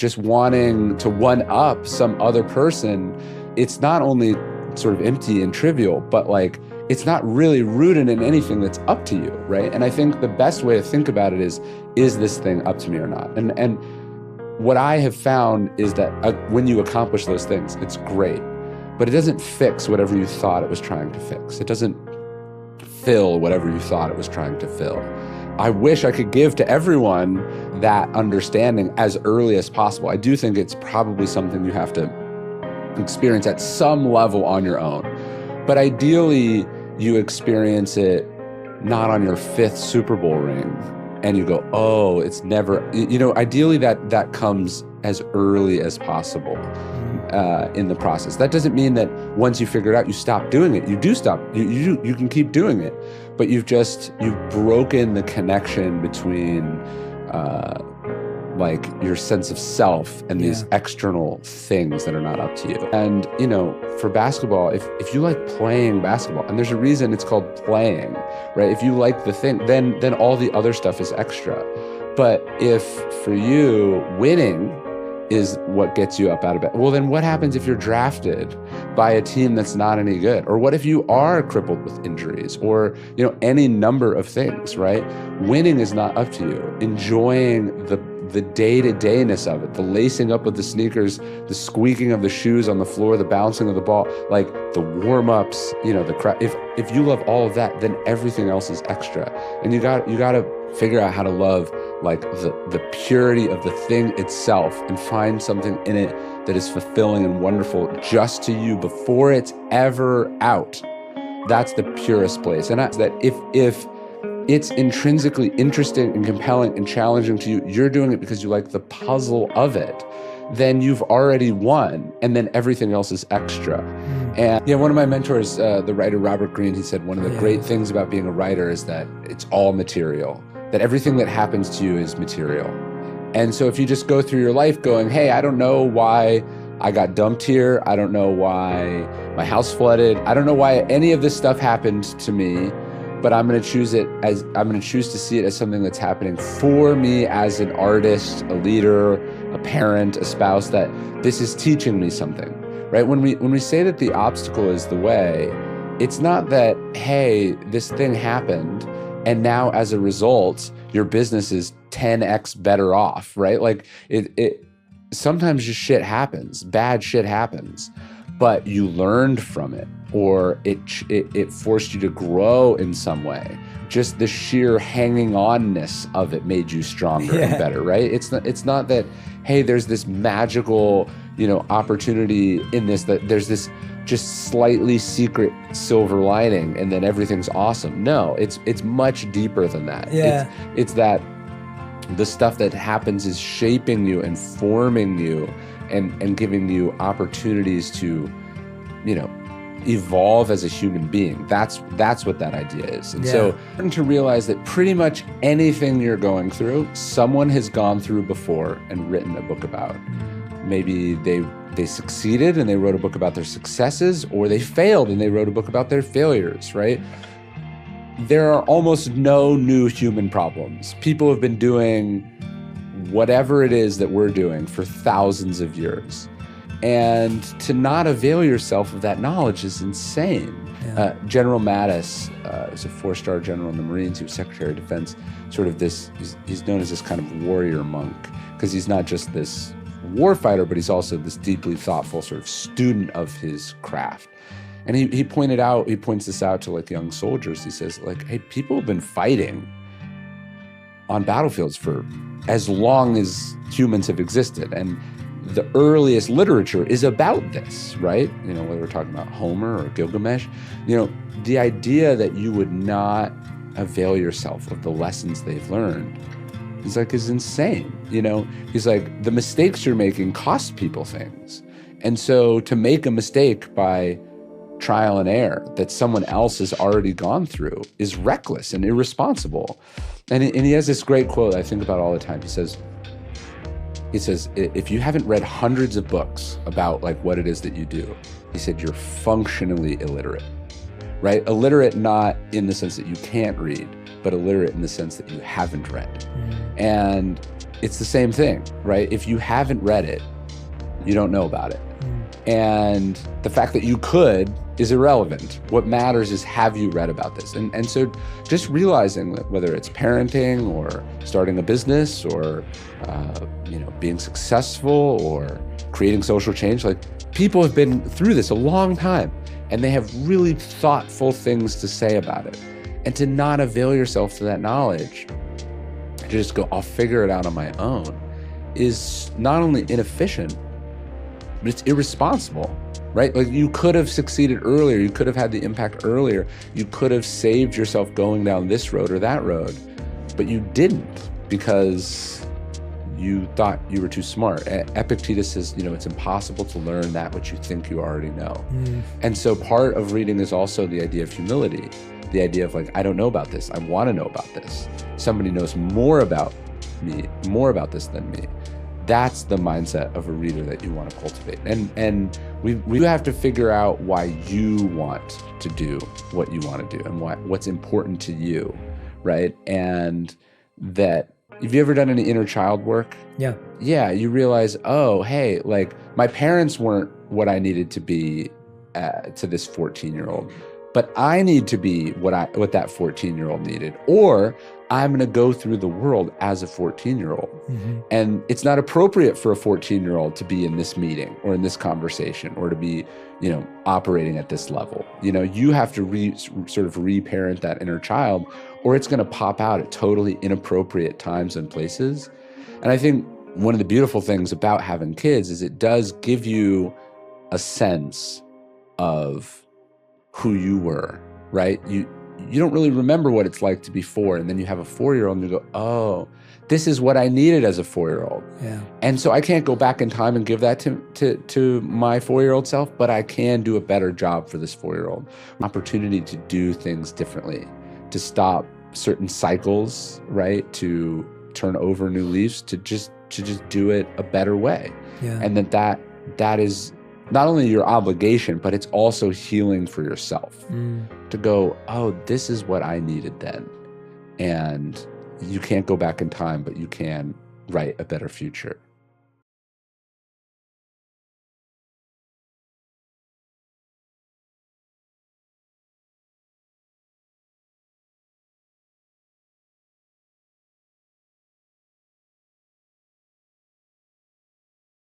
just wanting to one up some other person, it's not only sort of empty and trivial, but like it's not really rooted in anything that's up to you, right? And I think the best way to think about it is this thing up to me or not? And what I have found is that when you accomplish those things, it's great, but it doesn't fix whatever you thought it was trying to fix. It doesn't fill whatever you thought it was trying to fill. I wish I could give to everyone that understanding as early as possible. I do think it's probably something you have to experience at some level on your own. But ideally, you experience it not on your 5th Super Bowl ring and you go, oh, it's never, ideally that comes as early as possible in the process. That doesn't mean that once you figure it out, you stop doing it. You do stop, you can keep doing it, but you've broken the connection between like your sense of self and these external things that are not up to you. And, for basketball, if you like playing basketball, and there's a reason it's called playing, right? If you like the thing, then all the other stuff is extra. But if for you, winning is what gets you up out of bed, well, then what happens if you're drafted by a team that's not any good? Or what if you are crippled with injuries or, any number of things, right? Winning is not up to you. Enjoying the day-to-dayness of it, the lacing up of the sneakers, the squeaking of the shoes on the floor, the bouncing of the ball, like the warm-ups, the crap. If you love all of that, then everything else is extra. And you got to figure out how to love like the purity of the thing itself and find something in it that is fulfilling and wonderful just to you before it's ever out. That's the purest place. And that's that if it's intrinsically interesting and compelling and challenging to you, you're doing it because you like the puzzle of it, then you've already won, and then everything else is extra. And one of my mentors, the writer Robert Greene, he said one of the great things about being a writer is that it's all material, that everything that happens to you is material. And so if you just go through your life going, hey, I don't know why I got dumped here, I don't know why my house flooded, I don't know why any of this stuff happened to me, but I'm going to choose to see it as something that's happening for me as an artist, a leader, a parent, a spouse, that this is teaching me something, right? When we say that the obstacle is the way, it's not that, hey, this thing happened and now as a result, your business is 10x better off, right? Like it sometimes just shit happens, bad shit happens, but you learned from it, or it forced you to grow in some way. Just the sheer hanging on-ness of it made you stronger and better, right? It's not that, hey, there's this magical, opportunity in this, that there's this just slightly secret silver lining and then everything's awesome. No, it's much deeper than that. Yeah. It's that the stuff that happens is shaping you and forming you and giving you opportunities to, evolve as a human being. That's what that idea is. And so important to realize that pretty much anything you're going through, someone has gone through before and written a book about. Maybe they succeeded and they wrote a book about their successes, or they failed and they wrote a book about their failures, right? There are almost no new human problems. People have been doing whatever it is that we're doing for thousands of years. And to not avail yourself of that knowledge is insane. Yeah. General Mattis is a 4-star general in the Marines. He was Secretary of Defense. Sort of this, he's known as this kind of warrior monk, because he's not just this war fighter, but he's also this deeply thoughtful sort of student of his craft. And he points this out to like young soldiers. He says, like, hey, people have been fighting on battlefields for as long as humans have existed. And the earliest literature is about this, right? Whether we're talking about Homer or Gilgamesh, the idea that you would not avail yourself of the lessons they've learned is insane. He's like, the mistakes you're making cost people things. And so to make a mistake by trial and error that someone else has already gone through is reckless and irresponsible. And he has this great quote I think about all the time. He says, if you haven't read hundreds of books about like what it is that you do, he said, you're functionally illiterate, right? Illiterate not in the sense that you can't read, but illiterate in the sense that you haven't read. And it's the same thing, right? If you haven't read it, you don't know about it. And the fact that you could is irrelevant. What matters is, have you read about this? And so just realizing that whether it's parenting or starting a business or being successful or creating social change, like, people have been through this a long time and they have really thoughtful things to say about it. And to not avail yourself to that knowledge, to just go, I'll figure it out on my own, is not only inefficient, but it's irresponsible, right? Like, you could have succeeded earlier. You could have had the impact earlier. You could have saved yourself going down this road or that road, but you didn't because you thought you were too smart. Epictetus says, it's impossible to learn that which you think you already know. And so part of reading is also the idea of humility, the idea of, like, I don't know about this. I want to know about this. Somebody knows more about me, more about this than me. That's the mindset of a reader that you want to cultivate. And we have to figure out why you want to do what you want to do and what's important to you, right? And that, have you ever done any inner child work? Yeah. Yeah, you realize, oh, hey, like, my parents weren't what I needed to be to this 14-year-old, but I need to be what that 14-year-old needed, or I'm going to go through the world as a 14-year-old. And it's not appropriate for a 14-year-old to be in this meeting or in this conversation or to be, operating at this level. You have to sort of reparent that inner child, or it's going to pop out at totally inappropriate times and places. And I think one of the beautiful things about having kids is it does give you a sense of who you were, right? You don't really remember what it's like to be 4, and then you have a 4-year-old and you go, oh, this is what I needed as a 4-year-old. Yeah. And so I can't go back in time and give that to my 4-year-old self, but I can do a better job for this 4-year-old. Opportunity to do things differently, to stop certain cycles, right? To turn over new leaves, to just do it a better way. Yeah. And that is not only your obligation, but it's also healing for yourself. To go, oh, this is what I needed then. And you can't go back in time, but you can write a better future.